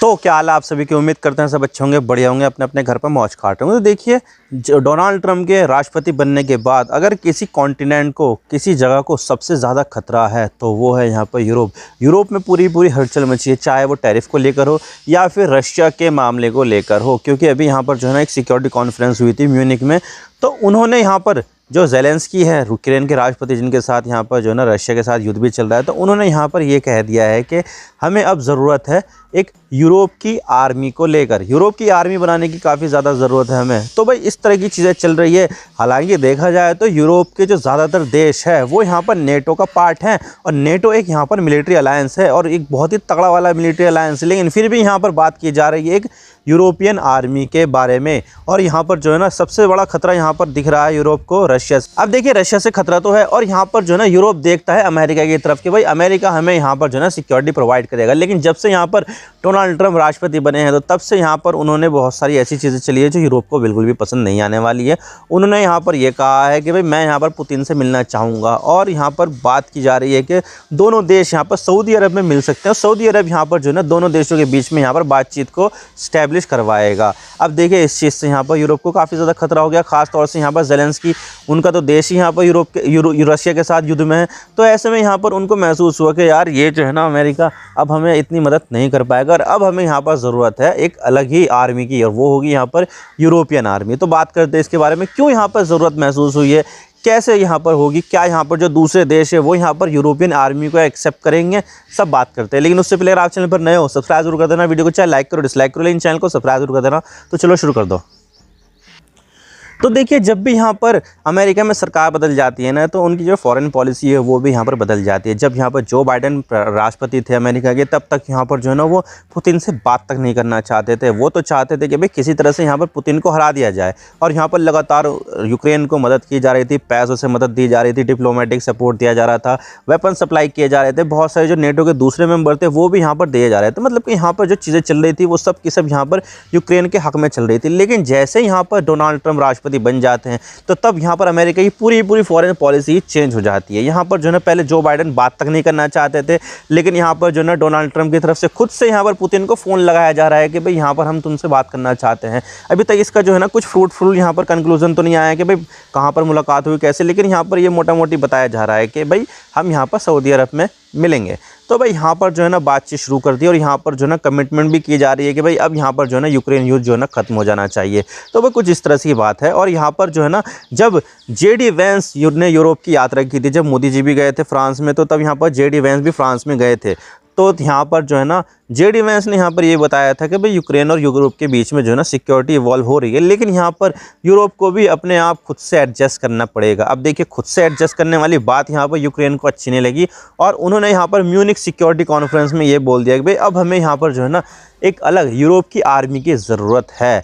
तो क्या हाल है आप सभी की। उम्मीद करते हैं सब अच्छे होंगे, बढ़िया होंगे, अपने अपने घर पर मौज काट रहे होंगे। तो देखिए, डोनाल्ड ट्रंप के राष्ट्रपति बनने के बाद अगर किसी कॉन्टिनेंट को, किसी जगह को सबसे ज़्यादा खतरा है तो वो है यहाँ पर यूरोप। यूरोप में पूरी हलचल मची है, चाहे वो टैरिफ को लेकर हो या फिर रशिया के मामले को लेकर हो। क्योंकि अभी यहाँ पर जो है ना एक सिक्योरिटी कॉन्फ्रेंस हुई थी म्यूनिक में, तो उन्होंने यहाँ पर जो ज़ेलेंस्की है यूक्रेन के राष्ट्रपति, जिनके साथ यहाँ पर जो है ना रशिया के साथ युद्ध भी चल रहा है, तो उन्होंने यहाँ पर ये कह दिया है कि हमें अब ज़रूरत है एक यूरोप की आर्मी को लेकर। यूरोप की आर्मी बनाने की काफ़ी ज़्यादा ज़रूरत है हमें। तो भाई इस तरह की चीज़ें चल रही है। हालांकि देखा जाए तो यूरोप के जो ज़्यादातर देश है वो यहाँ पर नेटो का पार्ट है, और नेटो एक यहाँ पर मिलिट्री अलायंस है और एक बहुत ही तगड़ा वाला मिलिट्री अलायंस है। लेकिन फिर भी यहाँ पर बात की जा रही है एक यूरोपियन आर्मी के बारे में, और यहाँ पर जो है ना सबसे बड़ा खतरा यहाँ पर दिख रहा है यूरोप को रशिया से। अब देखिए, रशिया से खतरा तो है, और यहाँ पर जो है ना यूरोप देखता है अमेरिका की तरफ कि भाई अमेरिका हमें यहाँ पर जो है ना सिक्योरिटी प्रोवाइड करेगा। लेकिन जब से यहाँ पर डोनाल्ड ट्रंप राष्ट्रपति बने हैं तो तब से यहाँ पर उन्होंने बहुत सारी ऐसी चीज़ें चली है जो यूरोप को बिल्कुल भी पसंद नहीं आने वाली है। उन्होंने यहाँ पर यह कहा है कि भाई मैं यहाँ पर पुतिन से मिलना चाहूँगा, और यहाँ पर बात की जा रही है कि दोनों देश यहाँ पर सऊदी अरब में मिल सकते हैं। सऊदी अरब यहाँ पर जो है ना दोनों देशों के बीच में यहाँ पर बातचीत को स्टैब्लिश करवाएगा। अब देखिए, इस चीज़ से यहाँ पर यूरोप को काफ़ी ज़्यादा खतरा हो गया, खासतौर से यहाँ पर ज़ेलेंस्की, उनका तो देश ही यहाँ पर रशिया के साथ युद्ध में है। तो ऐसे में यहाँ पर उनको महसूस हुआ कि यार ये जो है ना अमेरिका अब हमें इतनी मदद नहीं कर पाएगा, और अब हमें यहाँ पर ज़रूरत है एक अलग ही आर्मी की, और वो होगी यहाँ पर यूरोपियन आर्मी। तो बात करते हैं इसके बारे में, क्यों यहाँ पर ज़रूरत महसूस हुई है, कैसे यहाँ पर होगी, क्या यहाँ पर जो दूसरे देश है वो यहाँ पर यूरोपियन आर्मी को एक्सेप्ट करेंगे, सब बात करते हैं। लेकिन उससे पहले अगर आप चैनल पर नए हो, सब्सक्राइब जरूर कर देना, वीडियो को चाहे लाइक करो डिसलाइक करो, लेकिन चैनल को सब्सक्राइब जरूर कर देना। तो चलो शुरू कर दो। तो देखिए, जब भी यहाँ पर अमेरिका में सरकार बदल जाती है ना, तो उनकी जो फॉरेन पॉलिसी है वो भी यहाँ पर बदल जाती है। जब यहाँ पर जो बाइडेन राष्ट्रपति थे अमेरिका के, तब तक यहाँ पर जो है ना वो पुतिन से बात तक नहीं करना चाहते थे। वो तो चाहते थे कि भाई किसी तरह से यहाँ पर पुतिन को हरा दिया जाए, और यहाँ पर लगातार यूक्रेन को मदद की जा रही थी, पैसों से मदद दी जा रही थी, डिप्लोमेटिक सपोर्ट दिया जा रहा था, वेपन सप्लाई किए जा रहे थे। बहुत सारे जो नेटो के दूसरे मेंबर थे वो भी यहाँ पर दिए जा रहे थे। मतलब कि यहाँ पर जो चीज़ें चल रही थी वो सब की सब यहाँ पर यूक्रेन के हक में चल रही थी। लेकिन जैसे यहाँ पर डोनाल्ड ट्रंप राष्ट्रपति बन जाते हैं तो तब यहाँ पर अमेरिका की पूरी फॉरेन पॉलिसी चेंज हो जाती है। यहाँ पर जो है ना पहले जो बाइडेन बात तक नहीं करना चाहते थे, लेकिन यहाँ पर जो है ना डोनाल्ड ट्रंप की तरफ से खुद से यहाँ पर पुतिन को फ़ोन लगाया जा रहा है कि भाई यहाँ पर हम तुमसे बात करना चाहते हैं। अभी तक इसका जो है ना कुछ फ्रूटफुल यहाँ पर कंक्लूजन तो नहीं आया कि भाई कहाँ पर मुलाकात हुई, कैसे, लेकिन यहाँ पर ये मोटा मोटी बताया जा रहा है कि भाई हम यहाँ पर सऊदी अरब में मिलेंगे। तो भाई यहाँ पर जो है ना बातचीत शुरू कर दी, और यहाँ पर जो है ना कमिटमेंट भी की जा रही है कि भाई अब यहाँ पर जो है ना यूक्रेन युद्ध जो है ना खत्म हो जाना चाहिए। तो भाई कुछ इस तरह की बात है। और यहाँ पर जो है ना जब जेडी वेंस ने यूरोप की यात्रा की थी, जब मोदी जी भी गए थे फ्रांस में, तो तब यहाँ पर जेडी वेंस भी फ्रांस में गए थे। तो यहाँ पर जो है ना जेडी वेंस ने यहाँ पर ये बताया था कि भाई यूक्रेन और यूरोप के बीच में जो है ना सिक्योरिटी इवॉल्व हो रही है, लेकिन यहाँ पर यूरोप को भी अपने आप खुद से एडजस्ट करना पड़ेगा। अब देखिए, खुद से एडजस्ट करने वाली बात यहाँ पर यूक्रेन को अच्छी नहीं लगी, और उन्होंने यहाँ पर म्यूनिक सिक्योरिटी कॉन्फ्रेंस में ये बोल दिया कि भाई अब हमें यहाँ पर जो है ना एक अलग यूरोप की आर्मी की ज़रूरत है।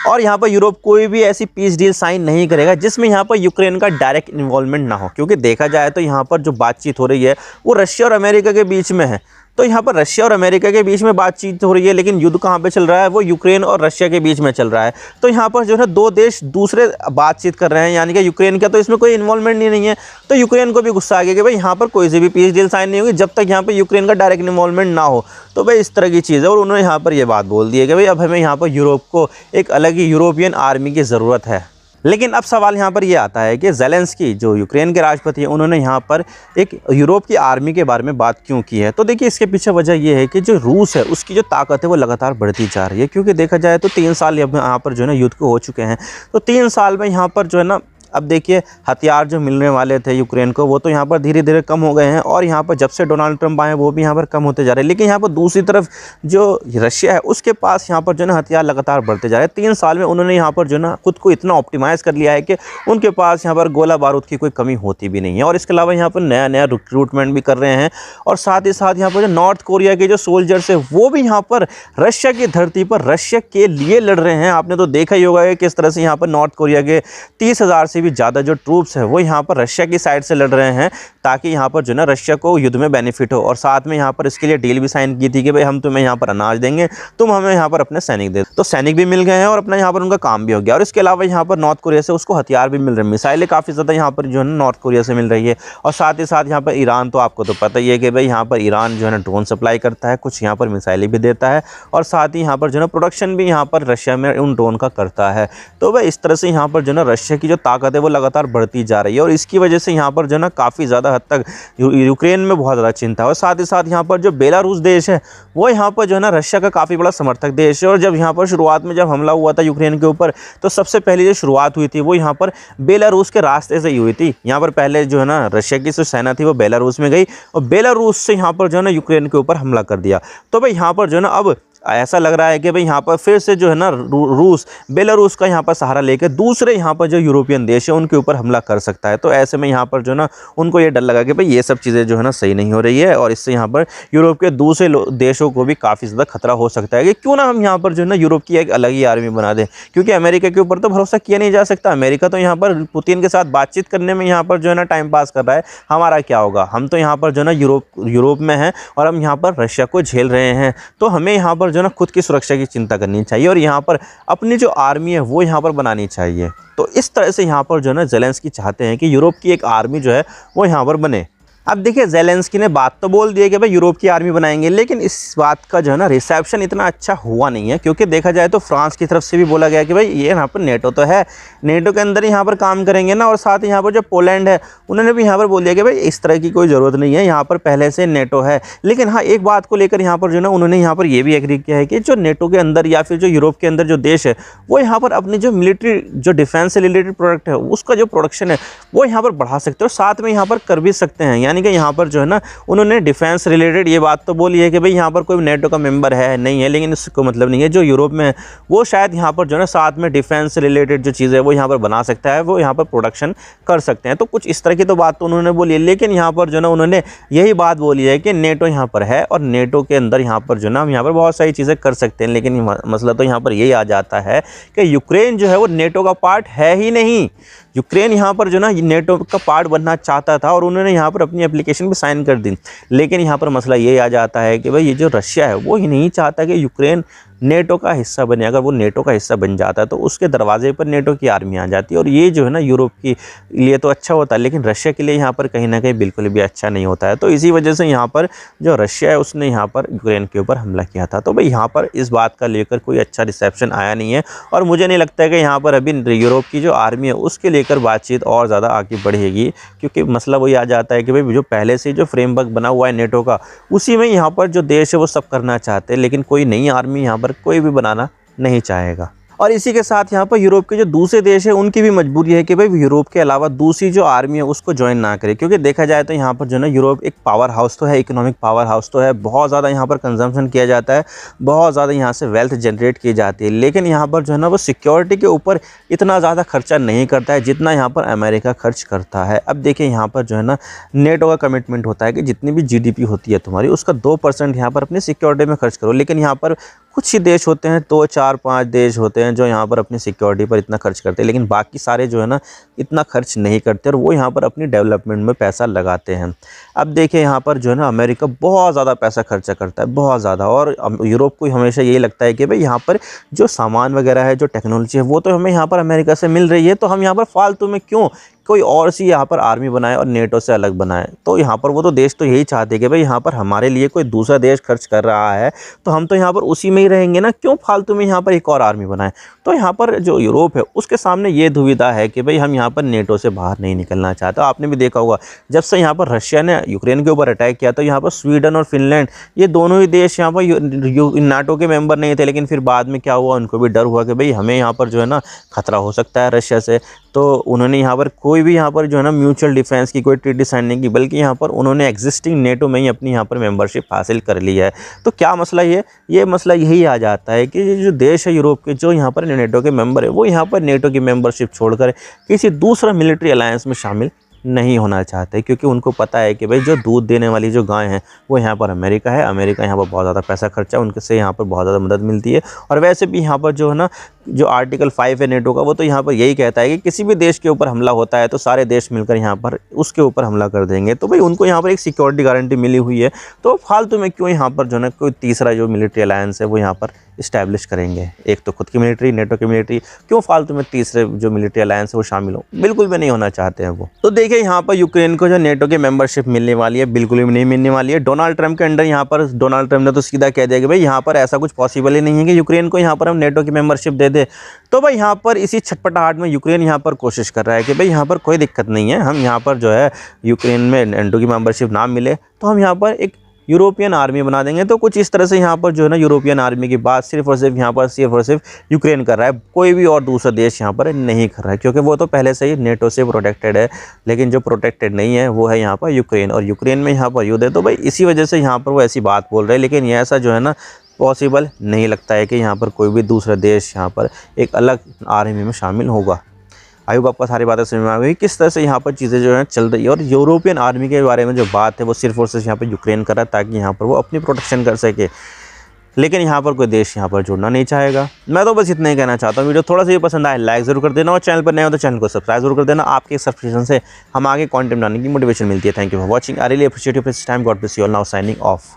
और यहाँ पर यूरोप कोई भी ऐसी पीस डील साइन नहीं करेगा जिसमें यहाँ पर यूक्रेन का डायरेक्ट इन्वॉल्वमेंट ना हो। क्योंकि देखा जाए तो यहाँ पर जो बातचीत हो रही है वो रशिया और अमेरिका के बीच में है। तो यहाँ पर रशिया और अमेरिका के बीच में बातचीत हो रही है, लेकिन युद्ध कहाँ पे चल रहा है, वो यूक्रेन और रशिया के बीच में चल रहा है। तो यहाँ पर जो है दो देश दूसरे बातचीत कर रहे हैं, यानी कि यूक्रेन का तो इसमें कोई इन्वॉल्वमेंट नहीं है। तो यूक्रेन को भी गुस्सा आ गया कि भाई यहाँ पर कोई सी भी पीस डील साइन नहीं होगी जब तक यहाँ पर यूक्रेन का डायरेक्ट इन्वॉल्वमेंट ना हो। तो भाई इस तरह की चीज़ है, और उन्होंने यहाँ पर यह बात बोल दी है कि भाई अब हमें यहाँ पर यूरोप को एक अलग ही यूरोपियन आर्मी की ज़रूरत है। लेकिन अब सवाल यहाँ पर ये आता है कि ज़ेलेंस्की जो यूक्रेन के राष्ट्रपति हैं, उन्होंने यहाँ पर एक यूरोप की आर्मी के बारे में बात क्यों की है। तो देखिए, इसके पीछे वजह ये है कि जो रूस है उसकी जो ताकत है वो लगातार बढ़ती जा रही है। क्योंकि देखा जाए तो 3 साल यहाँ पर जो है ना युद्ध को हो चुके हैं। तो 3 साल में यहाँ पर जो है ना अब देखिए, हथियार जो मिलने वाले थे यूक्रेन को वो तो यहाँ पर धीरे धीरे कम हो गए हैं, और यहाँ पर जब से डोनाल्ड ट्रंप आए वो भी यहाँ पर कम होते जा रहे हैं। लेकिन यहाँ पर दूसरी तरफ जो रशिया है उसके पास यहाँ पर जो है ना हथियार लगातार बढ़ते जा रहे हैं। 3 साल में उन्होंने यहाँ पर जो है ना खुद को इतना ऑप्टिमाइज़ कर लिया है कि उनके पास यहाँ पर गोला बारूद की कोई कमी होती भी नहीं है। और इसके अलावा यहाँ पर नया रिक्रूटमेंट भी कर रहे हैं, और साथ ही साथ यहाँ पर जो नॉर्थ कोरिया के जो सोल्जर्स है वो भी यहाँ पर रशिया की धरती पर रशिया के लिए लड़ रहे हैं। आपने तो देखा ही होगा कि किस तरह से यहाँ पर नॉर्थ कोरिया के 30,000 से से भी ज़्यादा जो ट्रूप्स है वो यहाँ पर रशिया की साइड से लड़ रहे हैं, ताकि यहाँ पर जो ना रशिया को युद्ध में बेनिफिट हो। और साथ में यहाँ पर इसके लिए डील भी साइन की थी कि भाई हम तुम्हें यहाँ पर अनाज देंगे, तुम हमें यहाँ पर अपने सैनिक दे। तो सैनिक भी मिल गए हैं और अपना यहाँ पर उनका काम भी हो गया। और इसके अलावा यहाँ पर नॉर्थ कोरिया से उसको हथियार भी मिल रहे हैं, मिसाइलें काफ़ी ज़्यादा यहाँ पर जो है ना नॉर्थ कोरिया से मिल रही है। और साथ ही साथ यहाँ पर ईरान, तो आपको तो पता ही है कि भाई यहाँ पर ईरान जो है ना ड्रोन सप्लाई करता है, कुछ यहाँ पर मिसाइलें भी देता है, और साथ ही यहाँ पर जो है ना प्रोडक्शन भी यहाँ पर रशिया में उन ड्रोन का करता है। तो वह इस तरह से यहाँ पर जो है ना रशिया की जो ताकत है वो लगातार बढ़ती जा रही है। और इसकी वजह से यहाँ पर जो है ना काफ़ी ज़्यादा हद तक यूक्रेन में बहुत ज़्यादा चिंता है। और साथ ही साथ यहाँ पर जो बेलारूस देश है वो यहाँ पर जो है ना रशिया का काफ़ी बड़ा समर्थक देश है। और जब यहाँ पर शुरुआत में जब हमला हुआ था यूक्रेन के ऊपर, तो सबसे पहले जो शुरुआत हुई थी वो यहाँ पर बेलारूस के रास्ते से ही हुई थी। यहाँ पर पहले जो है ना रशिया की जो सेना थी वो बेलारूस में गई और बेलारूस से यहाँ पर जो है ना यूक्रेन के ऊपर हमला कर दिया। तो भाई यहाँ पर जो है ना अब ऐसा लग रहा है कि भाई यहाँ पर फिर से जो है ना रूस बेलारूस का यहाँ पर सहारा लेकर दूसरे यहाँ पर जो यूरोपियन देश है उनके ऊपर हमला कर सकता है। तो ऐसे में यहाँ पर जो है ना उनको ये डर लगा कि भाई ये सब चीज़ें जो है ना सही नहीं हो रही है, और इससे यहाँ पर यूरोप के दूसरे देशों को भी काफ़ी ज़्यादा खतरा हो सकता है कि क्यों ना हम यहाँ पर जो है ना यूरोप की एक अलग ही आर्मी बना दें। क्योंकि अमेरिका के ऊपर तो भरोसा किया नहीं जा सकता। अमेरिका तो यहाँ पर पुतिन के साथ बातचीत करने में यहाँ पर जो है ना टाइम पास कर रहा है, हमारा क्या होगा। हम तो यहाँ पर जो है ना यूरोप में हैं और हम यहाँ पर रशिया को झेल रहे हैं। तो हमें यहाँ पर जो है ना खुद की सुरक्षा की चिंता करनी चाहिए और यहाँ पर अपनी जो आर्मी है वो यहाँ पर बनानी चाहिए। तो इस तरह से यहाँ पर जो है ना ज़ेलेंस्की चाहते हैं कि यूरोप की एक आर्मी जो है वो यहाँ पर बने। अब देखिए ज़ेलेंस्की ने बात तो बोल दी है कि भाई यूरोप की आर्मी बनाएंगे, लेकिन इस बात का जो है ना रिसेप्शन इतना अच्छा हुआ नहीं है। क्योंकि देखा जाए तो फ्रांस की तरफ से भी बोला गया कि भाई ये यहाँ पर नेटो तो है, नेटो के अंदर यहाँ पर काम करेंगे ना। और साथ ही यहाँ पर जो पोलैंड है उन्होंने भी यहाँ पर बोल दिया कि भाई इस तरह की कोई ज़रूरत नहीं है, यहाँ पर पहले से नेटो है। लेकिन हाँ, एक बात को लेकर यहाँ पर जो है ना उन्होंने यहाँ पर ये भी एग्री किया है कि जो नेटो के अंदर या फिर जो यूरोप के अंदर जो देश है वो यहाँ पर अपनी जो मिलिट्री जो डिफेंस से रिलेटेड प्रोडक्ट है उसका जो प्रोडक्शन है वो यहाँ पर बढ़ा सकते हैं और साथ में यहाँ पर कर भी सकते हैं। यानी कि यहाँ पर जो है ना उन्होंने डिफेंस रिलेटेड ये बात तो बोली है कि भाई यहाँ पर कोई नेटो का मेंबर है नहीं है, लेकिन इसको मतलब नहीं है जो यूरोप में है वो शायद यहाँ पर जो है ना साथ में डिफेंस से रिलेटेड जो चीज़ें वो यहाँ पर बना सकता है, वो यहाँ पर प्रोडक्शन कर सकते हैं। तो कुछ इस तरह की तो बात तो उन्होंने बोली है। लेकिन यहाँ पर जो है ना उन्होंने यही बात बोली है कि नेटो यहाँ पर है और नेटो के अंदर यहाँ पर जो है ना हम यहाँ पर बहुत सारी चीज़ें कर सकते हैं। लेकिन मसला तो यहाँ पर यही आ जाता है कि यूक्रेन जो है वो नेटो का पार्ट है ही नहीं। यूक्रेन यहाँ पर जो ना नेटो का पार्ट बनना चाहता था और उन्होंने यहाँ पर अपनी एप्लीकेशन भी साइन कर दी। लेकिन यहाँ पर मसला ये आ जाता है कि भाई ये जो रशिया है वो ही नहीं चाहता कि यूक्रेन नेटो का हिस्सा बने। अगर वो नेटो का हिस्सा बन जाता है तो उसके दरवाजे पर नेटो की आर्मी आ जाती है और ये जो है ना यूरोप के लिए तो अच्छा होता है, लेकिन रशिया के लिए यहाँ पर कहीं ना कहीं बिल्कुल भी अच्छा नहीं होता है। तो इसी वजह से यहाँ पर जो रशिया है उसने यहाँ पर यूक्रेन के ऊपर हमला किया था। तो भाई यहाँ पर इस बात का लेकर कोई अच्छा रिसेप्शन आया नहीं है और मुझे नहीं लगता है कि यहाँ पर अभी यूरोप की जो आर्मी है उसके लेकर बातचीत और ज़्यादा आगे बढ़ेगी। क्योंकि मसला वही आ जाता है कि भाई जो पहले से जो फ्रेमवर्क बना हुआ है नेटो का उसी में यहाँ पर जो देश है वो सब करना चाहते हैं, लेकिन कोई नई आर्मी यहाँ पर कोई भी बनाना नहीं चाहेगा। और इसी के साथ यहाँ पर यूरोप के जो दूसरे देश है उनकी भी मजबूरी है कि भाई यूरोप के अलावा दूसरी जो आर्मी है उसको ज्वाइन ना करे। क्योंकि देखा जाए तो यहाँ पर जो है ना यूरोप एक पावर हाउस तो है, इकोनॉमिक पावर हाउस तो है, बहुत ज़्यादा यहाँ पर कंजम्पशन किया जाता है, बहुत ज़्यादा यहाँ से वेल्थ जनरेट की जाती है। लेकिन यहाँ पर जो है ना वो सिक्योरिटी के ऊपर इतना ज़्यादा खर्चा नहीं करता है जितना यहाँ पर अमेरिका खर्च करता है। अब देखिए यहाँ पर जो है ना नेटो का कमिटमेंट होता है कि जितनी भी GDP होती है तुम्हारी उसका 2% यहाँ पर अपनी सिक्योरिटी में खर्च करो। लेकिन यहाँ पर कुछ ही देश होते हैं, 2 4 5 देश होते हैं जो यहाँ पर अपनी सिक्योरिटी पर इतना खर्च करते हैं, लेकिन बाकी सारे जो है ना इतना खर्च नहीं करते और वो यहाँ पर अपनी डेवलपमेंट में पैसा लगाते हैं। अब देखिए यहाँ पर जो है ना अमेरिका बहुत ज़्यादा पैसा खर्चा करता है, बहुत ज़्यादा। और यूरोप को हमेशा यही लगता है कि भाई यहाँ पर जो सामान वगैरह है, जो टेक्नोलॉजी है वो तो हमें यहाँ पर अमेरिका से मिल रही है, तो हम यहाँ पर फालतू में क्यों कोई और सी यहाँ पर आर्मी बनाए और नेटो से अलग बनाए। तो यहाँ पर वो तो देश तो यही चाहते हैं कि भाई यहाँ पर हमारे लिए कोई दूसरा देश खर्च कर रहा है तो हम तो यहाँ पर उसी में ही रहेंगे ना, क्यों फालतू में यहाँ पर एक और आर्मी बनाए। तो यहाँ पर जो यूरोप है उसके सामने ये दुविधा है कि भाई हम यहाँ पर नेटो से बाहर नहीं निकलना चाहते। आपने भी देखा होगा जब से यहाँ पर रशिया ने यूक्रेन के ऊपर अटैक किया तो यहाँ पर स्वीडन और फिनलैंड ये दोनों ही देश यहाँ पर नाटो के मेंबर नहीं थे। लेकिन फिर बाद में क्या हुआ, उनको भी डर हुआ कि भाई हमें यहाँ पर जो है ना खतरा हो सकता है रशिया से। तो उन्होंने यहाँ पर कोई भी यहाँ पर जो है ना म्यूचुअल डिफेंस की कोई ट्रीटी साइन नहीं की, बल्कि यहाँ पर उन्होंने एग्जिस्टिंग नेटो में ही अपनी यहाँ पर मेंबरशिप हासिल कर ली है। तो क्या मसला ये मसला यही आ जाता है कि जो देश है यूरोप के जो यहाँ पर नेटो के मेंबर है वो यहाँ पर नेटो की मेंबरशिप छोड़कर किसी दूसरा मिलिट्री अलायंस में शामिल नहीं होना चाहते, क्योंकि उनको पता है कि भाई जो दूध देने वाली जो गाय हैं वो यहाँ पर अमेरिका है, अमेरिका यहाँ पर बहुत ज़्यादा पैसा खर्चा, उनके से यहाँ पर बहुत ज़्यादा मदद मिलती है। और वैसे भी यहाँ पर जो है ना, जो आर्टिकल 5 है नेटो का, वो तो यहाँ पर यही कहता है कि किसी भी देश के ऊपर हमला होता है तो सारे देश मिलकर यहाँ पर उसके ऊपर हमला कर देंगे। तो भाई उनको यहाँ पर एक सिक्योरिटी गारंटी मिली हुई है, तो फालतू में क्यों यहाँ पर जो है ना कोई तीसरा जो मिलिट्री अलायंस है वो यहाँ पर इस्टेब्लिश करेंगे। एक तो खुद की मिलिट्री, नेटो की मिलिट्री, क्यों फालतू में तीसरे जो मिलिट्री अलायंस है वो शामिल हो, बिल्कुल भी नहीं होना चाहते हैं वो। तो देखिए यहाँ पर यूक्रेन को जो नेटो की मेंबरशिप मिलने वाली है, बिल्कुल भी नहीं मिलने वाली है। डोनाल्ड ट्रंप के अंडर यहाँ पर डोनाल्ड ट्रंप ने तो सीधा कह दिया कि भाई यहाँ पर ऐसा कुछ पॉसिबल ही नहीं है कि यूक्रेन को यहाँ पर हम नेटो की मेंबरशिप दे दे। तो भाई यहाँ पर इसी छटपटाहट में यूक्रेन यहाँ पर कोशिश कर रहा है कि भाई यहाँ पर कोई दिक्कत नहीं है, हम यहाँ पर जो है यूक्रेन में नेटो की मेंबरशिप ना मिले तो हम यहाँ पर एक यूरोपियन आर्मी बना देंगे। तो कुछ इस तरह से यहाँ पर जो है ना यूरोपियन आर्मी की बात सिर्फ और सिर्फ यहाँ पर सिर्फ और सिर्फ यूक्रेन कर रहा है, कोई भी और दूसरा देश यहाँ पर नहीं कर रहा है, क्योंकि वो तो पहले से ही नेटो से प्रोटेक्टेड है। लेकिन जो प्रोटेक्टेड नहीं है वो है यहाँ पर यूक्रेन, और यूक्रेन में यहाँ पर युद्ध है। तो भाई इसी वजह से यहाँ पर वो ऐसी बात बोल रहे हैं। लेकिन ये ऐसा जो है ना पॉसिबल नहीं लगता है कि यहाँ पर कोई भी दूसरा देश यहाँ पर एक अलग आर्मी में शामिल होगा। आई होप आपको सारी बातें समझ में आ गई किस तरह से यहाँ पर चीज़ें जो है चल रही है। और यूरोपियन आर्मी के बारे में जो बात है वो सिर्फ और सिर्फ यहाँ पर यूक्रेन कर रहा है, ताकि यहाँ पर वो अपनी प्रोटेक्शन कर सके। लेकिन यहाँ पर कोई देश यहाँ पर जुड़ना नहीं चाहेगा। मैं तो बस इतना ही कहना चाहता हूँ। वीडियो थोड़ा सा भी पसंद आए लाइक ज़रूर कर देना, और चैनल पर नए हो तो चैनल को सब्सक्राइब जरूर कर देना। आपके सब्सक्रिप्शन से हम आगे कंटेंट बनाने की मोटिवेशन मिलती है। Thank you for watching, I really appreciate your time. God bless you all, now signing off.